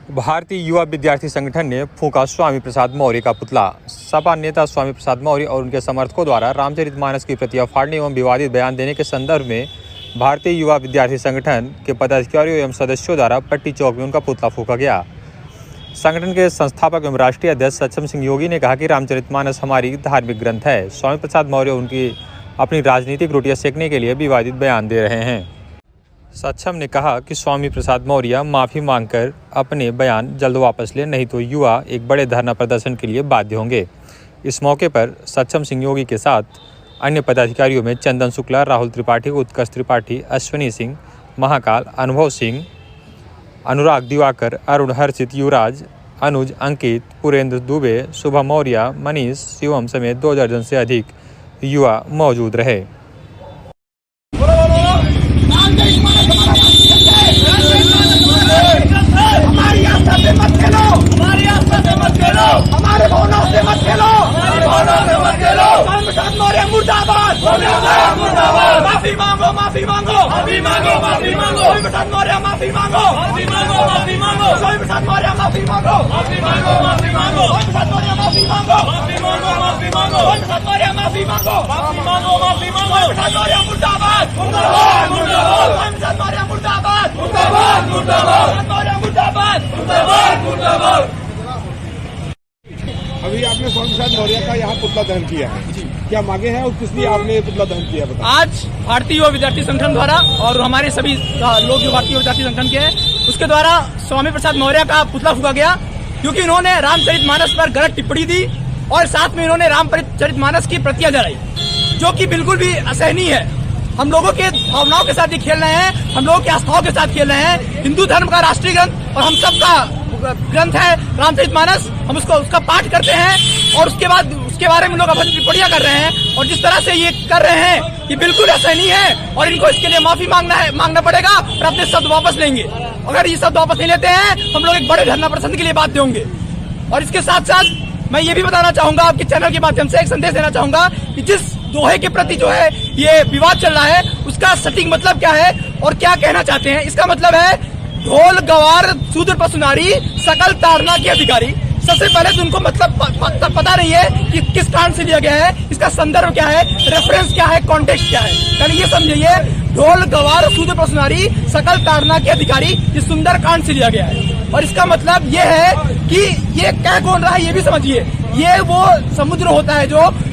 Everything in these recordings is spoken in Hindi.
भारतीय युवा विद्यार्थी संगठन ने फूंका स्वामी प्रसाद मौर्य का पुतला। सपा नेता स्वामी प्रसाद मौर्य और उनके समर्थकों द्वारा रामचरितमानस की प्रतियां फाड़ने एवं विवादित बयान देने के संदर्भ में भारतीय युवा विद्यार्थी संगठन के पदाधिकारियों एवं सदस्यों द्वारा पट्टी चौक में उनका पुतला फूंका गया। संगठन के संस्थापक एवं राष्ट्रीय अध्यक्ष सक्षम सिंह योगी ने कहा कि रामचरितमानस हमारी धार्मिक ग्रंथ है। स्वामी प्रसाद मौर्य उनकी अपनी राजनीतिक रोटियां सेकने के लिए विवादित बयान दे रहे हैं। सक्षम ने कहा कि स्वामी प्रसाद मौर्य माफ़ी मांगकर अपने बयान जल्द वापस लें, नहीं तो युवा एक बड़े धरना प्रदर्शन के लिए बाध्य होंगे। इस मौके पर सक्षम सिंह योगी के साथ अन्य पदाधिकारियों में चंदन शुक्ला, राहुल त्रिपाठी, उत्कर्ष त्रिपाठी, अश्विनी सिंह, महाकाल, अनुभव सिंह, अनुराग दिवाकर, अरुण, हर्षित, युवराज, अनुज, अंकित, पुरेंद्र दुबे, शुभम मौर्य, मनीष, शिवम समेत 2 दर्जन से अधिक युवा मौजूद रहे। हमारी आस्था से मत खेलो, हमारी आस्था से मत खेलो, हमारे भावनाओं से मत खेलो, हमारी भावनाओं से मत खेलो। स्वामी प्रसाद मौर्य मुर्दाबाद, मुर्दाबाद, मुर्दाबाद। माफी मांगो, माफी मांगो, माफी मांगो, माफी मांगो। स्वामी प्रसाद मौर्य माफी मांगो, माफी मांगो, माफी मांगो। स्वामी प्रसाद मौर्य माफी मांगो, माफी मांगो, माफी मांगो। स्वामी प्रसाद मौर्य माफी मांगो, माफी मांगो, माफी मांगो। स्वामी प्रसाद मौर्य माफी मांगो, माफी मांगो, माफी मांगो। स्वामी प्रसाद मौर्य मुर्दाबाद, मुर्दाबाद, मुर्दाबाद। स्वामी प्रसाद मौर्य मुर्दाबाद, मुर्दाबाद, मुर्दाबाद। अभी आपने स्वामी प्रसाद मौर्य का यहाँ पुतला दहन किया है, क्या मांगे हैं और किस लिए आपने ये पुतला दहन किया बताइए। आज भारतीय युवा विद्यार्थी संगठन द्वारा और हमारे सभी लोग जो भारतीय विद्यार्थी संगठन के हैं उसके द्वारा स्वामी प्रसाद मौर्य का पुतला फूंका गया, क्योंकि इन्होंने रामचरितमानस पर गलत टिप्पणी दी और साथ में इन्होंने रामचरितमानस की प्रतियां जलाई, जो कि बिल्कुल भी असहनीय है। हम लोगों के भावनाओं के साथ ये खेल रहे हैं, हम लोगों की आस्थाओं के साथ खेल रहे हैं। हिंदू धर्म का राष्ट्रीय ग्रंथ और हम सबका ग्रंथ है रामचरितमानस, हम उसका पाठ करते हैं और उसके बाद उसके बारे में लोग अपनी टिप्पणियां कर रहे हैं और जिस तरह से ये कर रहे हैं ये बिल्कुल असहनीय है और इनको इसके लिए माफी मांगना पड़ेगा और अपने शब्द वापस लेंगे। अगर ये शब्द वापस नहीं लेते हैं हम लोग एक बड़े धरना प्रदर्शन के लिए बाध्य होंगे। और इसके साथ साथ मैं ये भी बताना चाहूंगा, आपके चैनल के माध्यम से एक संदेश देना चाहूंगा कि जिस दोहे के प्रति जो है ये विवाद चल रहा है उसका सटीक मतलब क्या है और क्या कहना चाहते हैं। इसका मतलब है ढोल गवार शूद्र पशुनारी सकल ताड़ना के अधिकारी। सबसे पहले तो उनको मतलब पता नहीं है कि किस कांड से लिया गया है, इसका संदर्भ क्या है, रेफरेंस क्या है, कॉन्टेक्स्ट क्या है। पहले ये समझिए, ढोल गवार शूद्र पशुनारी सकल ताड़ना के अधिकारी, ये सुंदर कांड से लिया गया है। और इसका मतलब ये है कि ये कह कौन रहा है ये भी समझिए। ये वो समुद्र होता है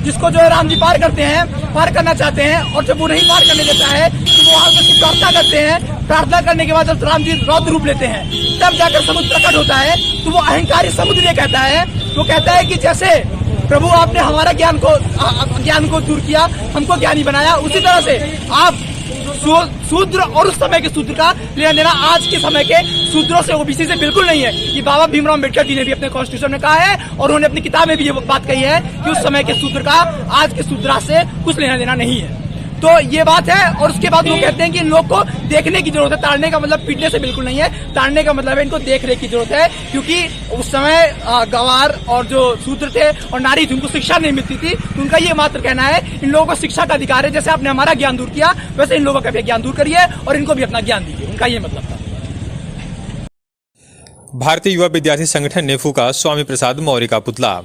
जिसको जो राम जी पार करते हैं, पार करना चाहते हैं और जब वो नहीं पार करने देता है तो वो वहां से प्रार्थना करते हैं। प्रार्थना करने के बाद जब राम जी रौद्र रूप लेते हैं तब जाकर समुद्र प्रकट होता है। तो वो अहंकारी समुद्र ये कहता है, वो कहता है कि जैसे प्रभु आपने हमारा ज्ञान को दूर किया, हमको ज्ञानी बनाया, उसी तरह से आप शूद्र और उस समय के शूद्र का लेना देना आज के समय के शूद्रों से, ओबीसी से बिल्कुल नहीं है। ये बाबा भीमराव अम्बेडकर जी ने भी अपने कॉन्स्टिट्यूशन में कहा है और उन्होंने अपनी किताब में भी ये बात कही है कि उस समय के शूद्र का आज के शूद्रा से कुछ लेना देना नहीं है। तो ये बात है। और उसके बाद वो कहते हैं कि इन लोग को देखने की जरूरत है। ताड़ने का मतलब पीटने से बिल्कुल नहीं है, ताड़ने का मतलब है इनको देख रेख की जरूरत है, क्योंकि उस समय गवार और जो शूद्र थे और नारी थी उनको शिक्षा नहीं मिलती थी। तो उनका ये मात्र कहना है इन लोगों को शिक्षा का अधिकार है। जैसे आपने हमारा ज्ञान दूर किया वैसे इन लोगों का भी ज्ञान दूर करिए और इनको भी अपना ज्ञान दीजिए, उनका ये मतलब था। भारतीय युवा विद्यार्थी संगठन ने फूंका स्वामी प्रसाद मौर्य का पुतला।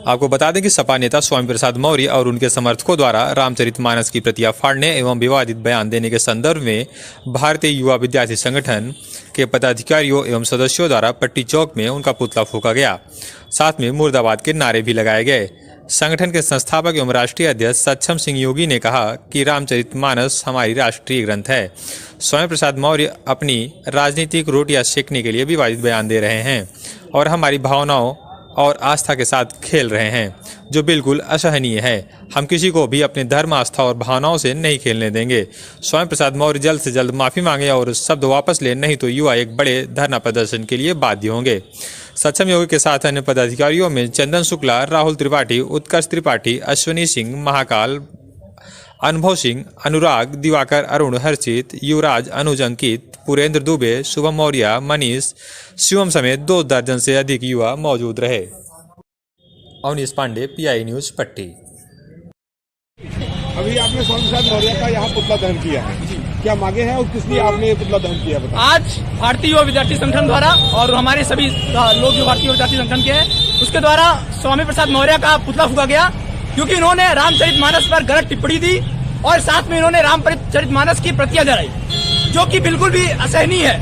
आपको बता दें कि सपा नेता स्वामी प्रसाद मौर्य और उनके समर्थकों द्वारा रामचरितमानस की प्रतियां फाड़ने एवं विवादित बयान देने के संदर्भ में भारतीय युवा विद्यार्थी संगठन के पदाधिकारियों एवं सदस्यों द्वारा पट्टी चौक में उनका पुतला फूंका गया। साथ में मुर्दाबाद के नारे भी लगाए गए। संगठन के संस्थापक एवं राष्ट्रीय अध्यक्ष सक्षम सिंह योगी ने कहा कि रामचरितमानस हमारी राष्ट्रीय ग्रंथ है। स्वामी प्रसाद मौर्य अपनी राजनीतिक रोटियां सेकने के लिए विवादित बयान दे रहे हैं और हमारी भावनाओं और आस्था के साथ खेल रहे हैं, जो बिल्कुल असहनीय है। हम किसी को भी अपने धर्म, आस्था और भावनाओं से नहीं खेलने देंगे। स्वामी प्रसाद मौर्य जल्द से जल्द माफी मांगे और शब्द वापस लें, नहीं तो युवा एक बड़े धरना प्रदर्शन के लिए बाध्य होंगे। सक्षम योगी के साथ अन्य पदाधिकारियों में चंदन शुक्ला, राहुल त्रिपाठी, उत्कर्ष त्रिपाठी, अश्विनी सिंह, महाकाल, अनुभव सिंह, अनुराग दिवाकर, अरुण, हर्षित, युवराज, अनुज, अंकित, पुरेंद्र दुबे, शुभम मौर्य, मनीष, शिवम समेत 2 दर्जन से अधिक युवा मौजूद रहे। अवनीश पांडे, PI न्यूज, पट्टी। अभी आपने स्वामी प्रसाद मौर्य का यहाँ पुतला दहन किया है, क्या मांगे हैं और किस लिए आपने पुतला दहन किया बताइए? आज भारतीय युवा विद्यार्थी संगठन द्वारा और हमारे सभी लोग जो भारतीय विद्यार्थी संगठन के हैं उसके द्वारा स्वामी प्रसाद मौर्य का पुतला फूका गया, क्योंकि इन्होंने रामचरितमानस पर गलत टिप्पणी दी और साथ में इन्होंने रामचरितमानस की प्रतियां जलाई, जो कि बिल्कुल भी असहनीय है।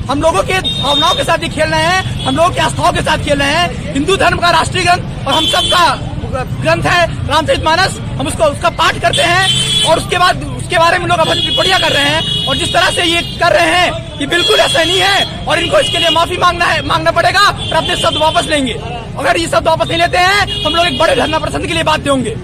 हम लोगों के भावनाओं के साथ ही खेल रहे हैं, हम लोगों की आस्थाओं के साथ खेल रहे हैं। हिंदू धर्म का राष्ट्रीय ग्रंथ और हम सबका ग्रंथ है रामचरितमानस, हम उसका पाठ करते हैं और उसके बाद उसके बारे में लोग अपनी टिप्पणियां कर रहे हैं और जिस तरह से ये कर रहे हैं ये बिल्कुल असहनीय है और इनको इसके लिए माफी मांगना पड़ेगा और अपने शब्द वापस लेंगे। अगर ये शब्द वापस नहीं लेते हैं हम लोग एक बड़े धरना प्रदर्शन के लिए बाध्य होंगे।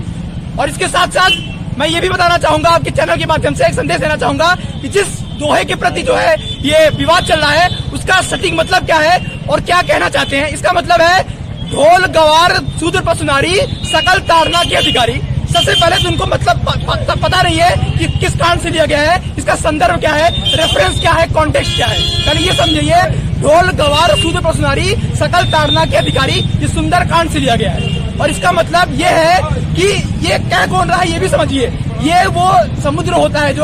और इसके साथ साथ मैं ये भी बताना चाहूंगा, आपके चैनल के माध्यम से एक संदेश देना चाहूंगा कि जिस दोहे के प्रति जो है ये विवाद चल रहा है उसका सटीक मतलब क्या है और क्या कहना चाहते हैं। इसका मतलब है ढोल गवार शूद्र पशुनारी सकल ताड़ना के अधिकारी। सबसे पहले तो उनको मतलब पता नहीं है कि किस कांड से लिया गया है, इसका संदर्भ क्या है, रेफरेंस क्या है, कॉन्टेक्स्ट क्या है। पहले ये समझिए, ढोल गवार शूद्र पशुनारी सकल ताड़ना के अधिकारी, ये सुंदर कांड से लिया गया है। और इसका मतलब ये है कि ये कह कौन रहा है ये भी समझिए। ये वो समुद्र होता है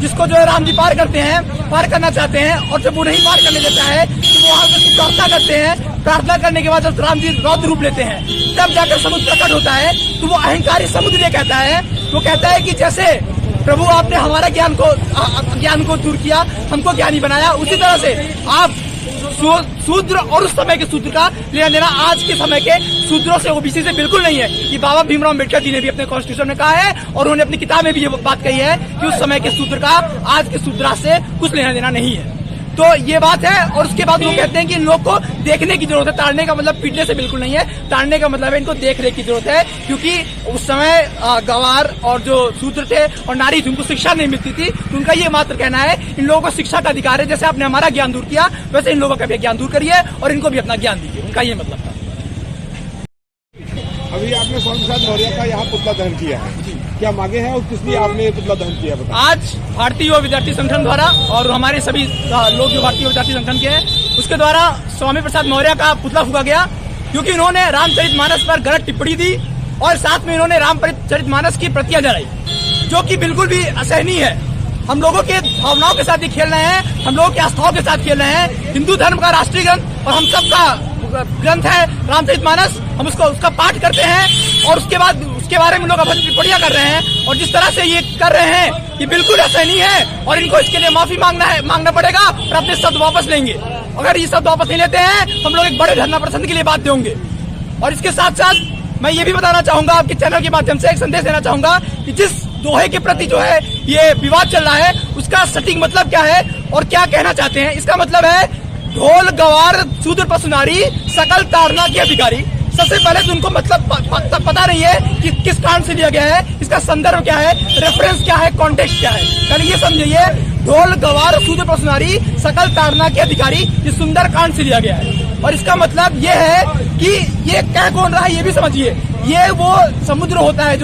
जिसको जो है राम जी पार करते हैं, पार करना चाहते हैं और जब वो नहीं पार करने देता है तो वो वहां पर प्रार्थना करते हैं। प्रार्थना करने के बाद जब राम जी रौद्र रूप लेते हैं तब जाकर समुद्र प्रकट होता है। तो वो अहंकारी समुद्र ये कहता है, वो कहता है कि जैसे प्रभु आपने हमारा ज्ञान को दूर किया, हमको ज्ञानी बनाया, उसी तरह से आप शूद्र और उस समय के शूद्र का लेना देना आज के समय के शूद्रों से ओबीसी से बिल्कुल नहीं है। ये बाबा भीमराव अम्बेडकर जी ने भी अपने कॉन्स्टिट्यूशन में कहा है और उन्होंने अपनी किताब में भी ये बात कही है कि उस समय के शूद्र का आज के शूद्र से कुछ लेना देना नहीं है। तो ये बात है। और उसके बाद वो कहते हैं कि इन लोग को देखने की जरूरत है। ताड़ने का मतलब पीटने से बिल्कुल नहीं है, ताड़ने का मतलब है इनको देख रेख की जरूरत है, क्योंकि उस समय गवार और जो शूद्र थे और नारी थी उनको शिक्षा नहीं मिलती थी। तो उनका ये मात्र कहना है इन लोगों को शिक्षा का अधिकार है। जैसे आपने हमारा ज्ञान दूर किया वैसे इन लोगों का भी ज्ञान दूर करिए और इनको भी अपना ज्ञान दीजिए, उनका ये मतलब था। अभी आपने स्वामी प्रसाद मौर्य का यहाँ पुतला दहन किया है, क्या मांगे हैं और किस लिए आपने पुतला दहन किया बताइए? आज भारतीय युवा विद्यार्थी संगठन द्वारा और हमारे सभी लोग जो भारतीय विद्यार्थी संगठन के हैं उसके द्वारा स्वामी प्रसाद मौर्य का पुतला फूका गया, क्योंकि इन्होंने रामचरितमानस पर गलत टिप्पणी दी और साथ में इन्होंने रामचरितमानस की प्रतियां जलाई, जो कि बिल्कुल भी असहनीय है। हम लोगों के भावनाओं के साथ ही खेल रहे हैं, हम लोगों की आस्थाओं के साथ खेल रहे हैं। हिंदू धर्म का राष्ट्रीय ग्रंथ और हम सबका ग्रंथ है रामचरितमानस, हम उसका पाठ करते हैं और उसके बाद उसके बारे में लोग अपनी टिप्पणियां कर रहे हैं और जिस तरह से ये कर रहे हैं ये बिल्कुल असहनीय है और इनको इसके लिए माफी मांगना पड़ेगा और अपने शब्द वापस लेंगे। अगर ये शब्द वापस नहीं लेते हैं हम लोग एक बड़े धरना प्रदर्शन के लिए बाध्य होंगे। और इसके साथ साथ मैं ये भी बताना चाहूंगा, आपके चैनल के माध्यम से एक संदेश देना चाहूंगा कि जिस दोहे के प्रति जो है ये विवाद चल रहा है उसका सटीक मतलब क्या है और क्या कहना चाहते हैं। इसका मतलब है ढोल गवार शूद्र पशुनारी सकल ताड़ना के अधिकारी। सबसे पहले तो उनको मतलब पता नहीं है कि किस कांड से लिया गया है, इसका संदर्भ क्या है, रेफरेंस क्या है, कॉन्टेक्स्ट क्या है। पहले ये समझिए, ढोल गवार शूद्र पशुनारी सकल ताड़ना के अधिकारी, ये सुंदर कांड से लिया गया है। और इसका मतलब ये है कि ये कह कौन रहा है ये भी समझिए। ये वो समुद्र होता है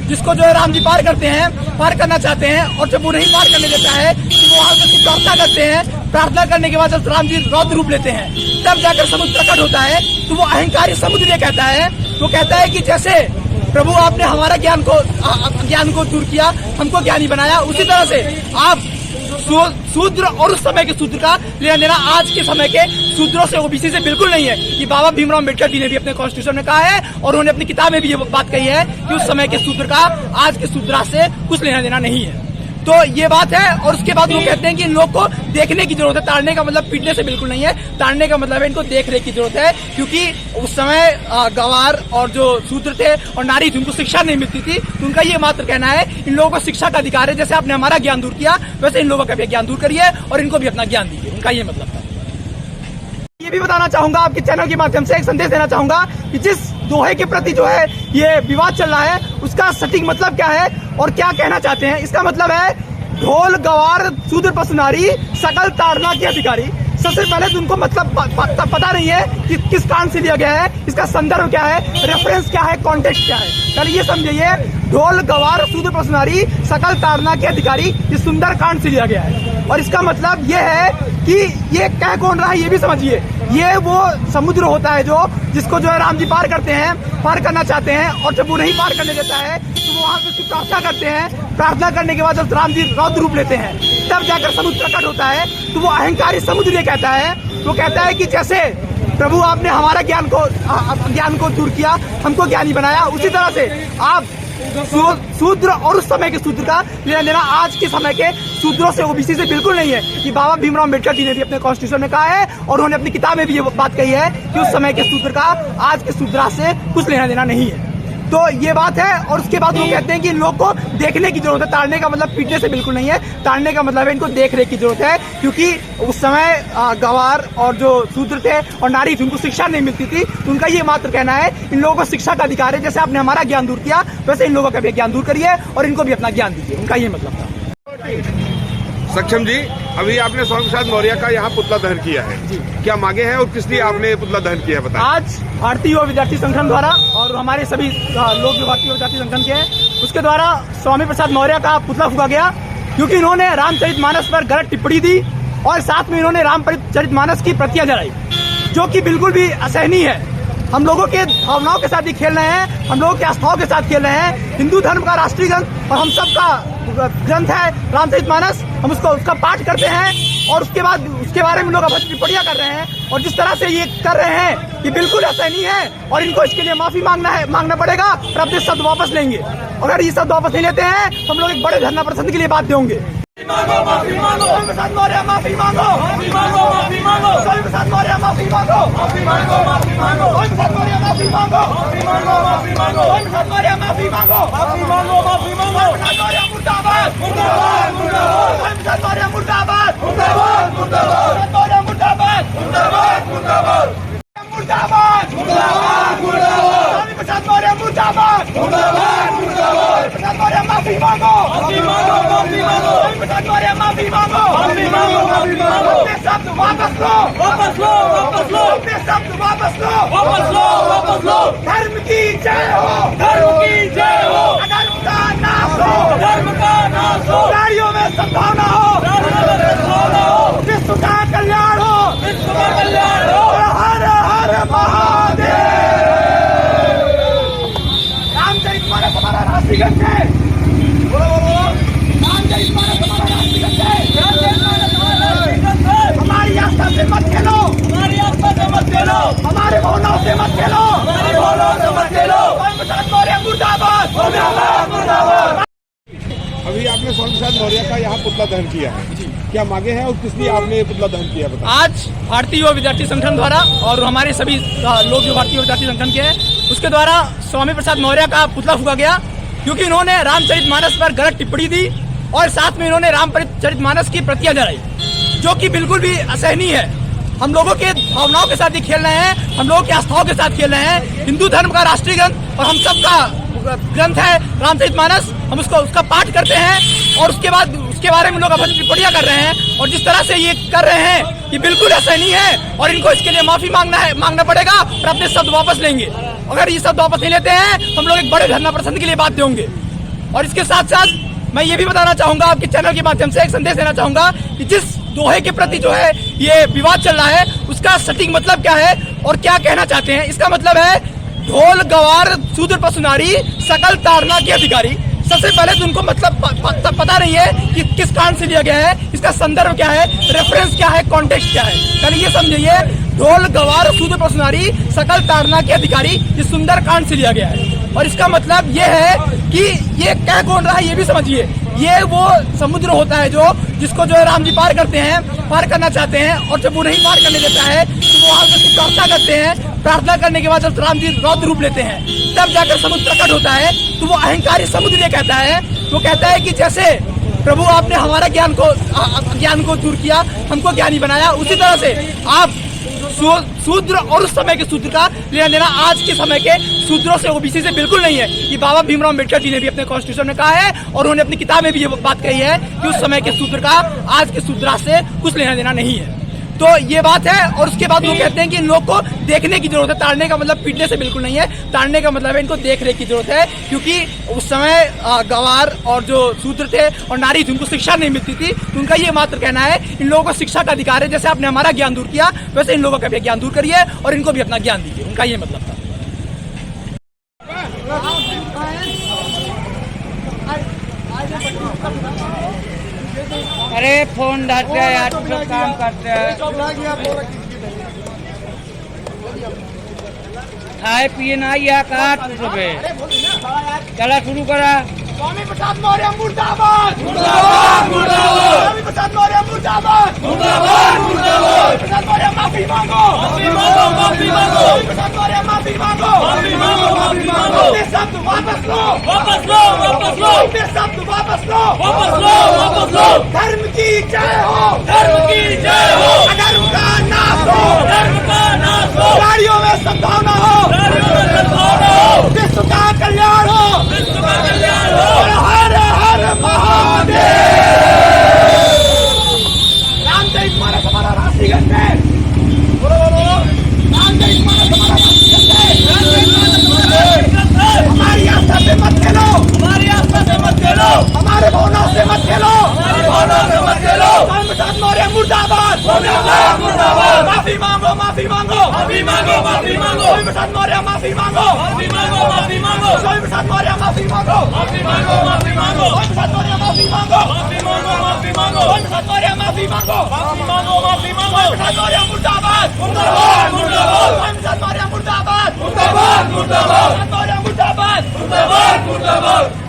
जिसको जो है राम जी पार करते हैं, पार करना चाहते हैं और जब वो नहीं पार करने देता है तो वो वहां पर प्रार्थना करते हैं। प्रार्थना करने के बाद जब राम जी रौद्र रूप लेते हैं तब जाकर समुद्र प्रकट होता है। तो वो अहंकारी समुद्र ये कहता है, वो कहता है कि जैसे प्रभु आपने हमारा ज्ञान को दूर किया, हमको ज्ञानी बनाया, उसी तरह से आप शूद्र और उस समय के शूद्र का लेना देना आज के समय के शूद्रों से ओबीसी से बिल्कुल नहीं है। ये बाबा भीमराव अम्बेडकर जी ने भी अपने कॉन्स्टिट्यूशन में कहा है और उन्होंने अपनी किताब में भी ये बात कही है कि उस समय के शूद्र का आज के शूद्र से कुछ लेना देना नहीं है। तो ये बात है। और उसके बाद वो कहते हैं कि इन लोग को देखने की जरूरत है। ताड़ने का मतलब पीटने से बिल्कुल नहीं है, ताड़ने का मतलब है इनको देख रेख की जरूरत है, क्योंकि उस समय गवार और जो शूद्र थे और नारी थी उनको शिक्षा नहीं मिलती थी। तो उनका ये मात्र कहना है इन लोगों को शिक्षा का अधिकार है। जैसे आपने हमारा ज्ञान दूर किया वैसे इन लोगों का भी ज्ञान दूर करिए और इनको भी अपना ज्ञान दीजिए, उनका ये मतलब था। ये भी बताना चाहूंगा, आपके चैनल के माध्यम से एक संदेश देना चाहूंगा कि जिस दोहे के प्रति जो है ये विवाद चल रहा है उसका सटीक मतलब क्या है और क्या कहना चाहते हैं। इसका मतलब है ढोल गवार शूद्र पशुनारी सकल ताड़ना के अधिकारी। सबसे पहले तो उनको मतलब पता नहीं है कि किस कांड से लिया गया है, इसका संदर्भ क्या है, रेफरेंस क्या है, कॉन्टेक्स्ट क्या है। पहले ये समझिए, ढोल गवार शूद्र पशुनारी सकल ताड़ना के अधिकारी, ये सुंदर कांड से लिया गया है। और इसका मतलब ये है कि ये कह कौन रहा है ये भी समझिए। ये वो समुद्र होता है जिसको जो है राम जी पार करते हैं, पार करना चाहते हैं और जब वो नहीं पार करने देता है तो वो वहां पर प्रार्थना करते हैं। प्रार्थना करने के बाद जब राम जी रौद्र रूप लेते हैं तब जाकर समुद्र प्रकट होता है। तो वो अहंकारी समुद्र ये कहता है, वो कहता है कि जैसे प्रभु आपने हमारा ज्ञान को दूर किया, हमको ज्ञानी बनाया, उसी तरह से आप शूद्र और उस समय के शूद्र का लेना देना आज के समय के शूद्रों से, ओबीसी से बिल्कुल नहीं है। ये बाबा भीमराव अम्बेडकर जी ने भी अपने कॉन्स्टिट्यूशन में कहा है और उन्होंने अपनी किताब में भी ये बात कही है कि उस समय के शूद्र का आज के शूद्रा से कुछ लेना देना नहीं है। तो ये बात है। और उसके बाद वो कहते हैं कि इन लोग को देखने की जरूरत है। ताड़ने का मतलब पीटने से बिल्कुल नहीं है, ताड़ने का मतलब है इनको देख रेख की जरूरत है, क्योंकि उस समय गवार और जो शूद्र थे और नारी थी उनको शिक्षा नहीं मिलती थी। उनका ये मात्र कहना है इन लोगों को शिक्षा का अधिकार है। जैसे आपने हमारा ज्ञान दूर किया वैसे इन लोगों का भी ज्ञान दूर करिए और इनको भी अपना ज्ञान दीजिए। उनका ये मतलब था। सक्षम जी, अभी आपने स्वामी प्रसाद मौर्य का यहाँ पुतला दहन किया है, क्या मांगे हैं और किस लिए आपने पुतला दहन किया है बताएं। आज भारतीय युवा विद्यार्थी संगठन द्वारा और हमारे सभी लोग जो भारतीय विद्यार्थी संगठन के हैं उसके द्वारा स्वामी प्रसाद मौर्य का पुतला फूका गया, क्योंकि इन्होंने रामचरितमानस पर गलत टिप्पणी दी और साथ में इन्होंने रामचरितमानस की प्रतियां जलाई, जो कि बिल्कुल भी असहनीय है। हम लोगों के भावनाओं के साथ ही खेल रहे हैं, हम लोगों की आस्थाओं के साथ खेल रहे हैं। हिंदू धर्म का राष्ट्रीय ग्रंथ और हम सबका ग्रंथ है रामचरितमानस, हम उसका पाठ करते हैं और उसके बाद उसके बारे में लोग अभद्र टिप्पणियां कर रहे हैं। और जिस तरह से ये कर रहे हैं ये बिल्कुल असहनीय है और इनको इसके लिए माफी मांगना पड़ेगा और अपने शब्द वापस लेंगे। अगर ये शब्द वापस नहीं लेते हैं तो हम लोग एक बड़े धरना प्रदर्शन के लिए बाध्य होंगे। माफी मांगो स्वामी प्रसाद मौर्य, माफी मांगो, माफी मांगो, माफी मांगो स्वामी प्रसाद मौर्य, माफी मांगो, माफी मांगो, माफी मांगो स्वामी प्रसाद मौर्य, माफी मांगो, माफी मांगो, माफी मांगो स्वामी प्रसाद मौर्य, माफी मांगो, माफी मांगो, माफी मांगो प्रसाद मौर्य मुर्दाबाद, मुर्दाबाद, मुर्दाबाद स्वामी प्रसाद मौर्य मुर्दाबाद, मुर्दाबाद, मुर्दाबाद प्रसाद मौर्य मुर्दाबाद, मुर्दाबाद, मुर्दाबाद मुर्दाबाद, मुर्दाबाद, मुर्दाबाद स्वामी प्रसाद मौर्य मुर्दाबाद, मुर्दाबाद, मुर्दाबाद प्रसाद मौर्य, माफी मांगो, माफी मांगो, माफी मांगो स्वामी प्रसाद मौर्य, माफी मांगो, माफी मांगो, माफी मांगो अपने शब्द वापस लो, वापस लो, वापस लो अपने शब्द वापस लो, वापस लो, वापस लो। धर्म की जय हो, धर्म की जय हो, अधर्म का नाश हो, धर्म का नाश हो, नारियों में सद्भावना हो, नारियों में सद्भावना हो, विश्व का कल्याण हो, विश्व का कल्याण हो। हर हर महादेव। रामचरितमानस हमारा राष्ट्रीय ग्रंथ है, रामचरितमानस हमारा राष्ट्रीय ग्रंथ है। हमारी आस्था से मत खेलो, हमारी आस्था से मत खेलो, हमारे भावनाओं से मत खेलो, हमारी भावनाओं से मत खेलो। स्वामी प्रसाद मौर्य मुर्दाबाद, मुर्दाबाद, मुर्दाबाद। अभी आपने स्वामी प्रसाद मौर्य का यहाँ पुतला दहन किया है, क्या मांगे हैं और किस लिए आपने ये पुतला दहन किया बताएं। आज भारतीय युवा विद्यार्थी संगठन द्वारा और हमारे सभी लोग जो भारतीय विद्यार्थी संगठन के हैं उसके द्वारा स्वामी प्रसाद मौर्य का पुतला फूका गया, क्योंकि इन्होंने रामचरितमानस पर गलत टिप्पणी दी और साथ में इन्होंने रामचरितमानस की प्रतियां जलाई, जो कि बिल्कुल भी असहनीय है। हम लोगों के भावनाओं के साथ ही खेल रहे हैं, हम लोगों की आस्थाओं के साथ खेल रहे हैं। हिंदू धर्म का राष्ट्रीय ग्रंथ और हम सबका ग्रंथ है रामचरितमानस, हम उसका पाठ करते हैं और उसके बाद उसके बारे में लोग अभद्र टिप्पणियां कर रहे हैं। और जिस तरह से ये कर रहे हैं ये बिल्कुल असहनीय है और इनको इसके लिए माफी मांगना पड़ेगा और अपने शब्द वापस लेंगे। अगर ये शब्द वापस नहीं लेते हैं तो हम लोग एक बड़े धरना प्रदर्शन के लिए बाध्य होंगे। और इसके साथ साथ मैं ये भी बताना चाहूंगा, आपके चैनल के माध्यम से एक संदेश देना चाहूंगा कि जिस दोहे के प्रति जो है ये विवाद चल रहा है उसका सटीक मतलब क्या है और क्या कहना चाहते हैं। इसका मतलब है ढोल गवार शूद्र पशु नारी सकल ताड़ना के अधिकारी। सबसे पहले तो उनको मतलब पता नहीं है कि किस कांड से लिया गया है, इसका संदर्भ क्या है, रेफरेंस क्या है, कॉन्टेक्स्ट क्या है। पहले ये समझिए, ढोल गवार शूद्र पशु नारी सकल ताड़ना के अधिकारी, ये सुंदर कांड से लिया गया है। और इसका मतलब ये है कि ये कह कौन रहा है ये भी समझिए। ये वो समुद्र होता है जिसको जो राम जी पार करते हैं, पार करना चाहते हैं और जब वो नहीं पार करने देता है तो वो वहां से प्रार्थना करते हैं। प्रार्थना करने के बाद जब राम जी रौद्र रूप लेते हैं तब जाकर समुद्र प्रकट होता है। तो वो अहंकारी समुद्र ये कहता है, वो कहता है कि जैसे प्रभु आपने हमारा ज्ञान को दूर किया, हमको ज्ञानी बनाया, उसी तरह से आप शूद्र और उस समय के शूद्र का लेना देना आज के समय के शूद्रों से, ओबीसी से बिल्कुल नहीं है। ये बाबा भीमराव अम्बेडकर जी ने भी अपने कॉन्स्टिट्यूशन में कहा है और उन्होंने अपनी किताब में भी ये बात कही है कि उस समय के शूद्र का आज के शूद्रा से कुछ लेना देना नहीं है। तो ये बात है। और उसके बाद वो कहते हैं कि इन लोग को देखने की जरूरत है। ताड़ने का मतलब पीटने से बिल्कुल नहीं है, ताड़ने का मतलब है इनको देख रेख की जरूरत है, क्योंकि उस समय गवार और जो शूद्र थे और नारी थी उनको शिक्षा नहीं मिलती थी। तो उनका ये मात्र कहना है इन लोगों को शिक्षा का अधिकार है। जैसे आपने हमारा ज्ञान दूर किया वैसे इन लोगों का भी ज्ञान दूर करिए और इनको भी अपना ज्ञान दीजिए। उनका ये मतलब था। अरे फोन डालते हैं यार, तुम लोग काम करते हैं। खाए पिए ना या कहा चला शुरू करा। स्वामी प्रसाद मौर्य मुर्दाबाद मुर्दाबाद मुर्दाबाद। स्वामी प्रसाद मौर्य मुर्दाबाद मुर्दाबाद मुर्दाबाद। प्रसाद मौर्य माफी मांगो माफी मांगो माफी मांगो। प्रसाद मौर्य माफी मांगो माफी मांगो माफी मांगो। ये शब्द वापस लो वापस लो वापस लो। ये शब्द वापस लो वापस लो वापस लो। धर्म की जय हो धर्म की जय हो। अधर्म का नाश हो धर्म का नाश हो। गाड़ियों में सद्भावना हो गाड़ियों में सद्भावना हो। विश्व का कल्याण हो विश्व का कल्याण हो। हर हर महादेव। रामचरित मानस हमारा राष्ट्रीय ग्रंथ है। रामचरित मानस हमारा राष्ट्रीय ग्रंथ है। हमारी आस्था से मत खेलो हमारी आस्था से मत खेलो। हमारे भावनाओं से मत खेलो हमारी भावनाओं से मत खेलो। स्वामी प्रसाद मौर्य मुर्दाबाद मुर्दाबाद मुर्दाबाद। माफी मांगो माफी मांगो माफी मांगो माफी मांगो। स्वामी प्रसाद मौर्य माफी मांगो माफी मांगो माफी मांगो। स्वामी प्रसाद मौर्य माफी मांगो माफी मांगो माफी मांगो। स्वामी प्रसाद मौर्य माफी मांगो माफी मांगो माफी मांगो। स्वामी प्रसाद मौर्य माफी मांगो माफी मांगो माफी मांगो। स्वामी प्रसाद मौर्य मुर्दाबाद मुर्दाबाद मुर्दाबाद। स्वामी प्रसाद मौर्य मुर्दाबाद मुर्दाबाद मुर्दाबाद। स्वामी प्रसाद मौर्य मुर्दाबाद मुर्दाबाद मुर्दाबाद।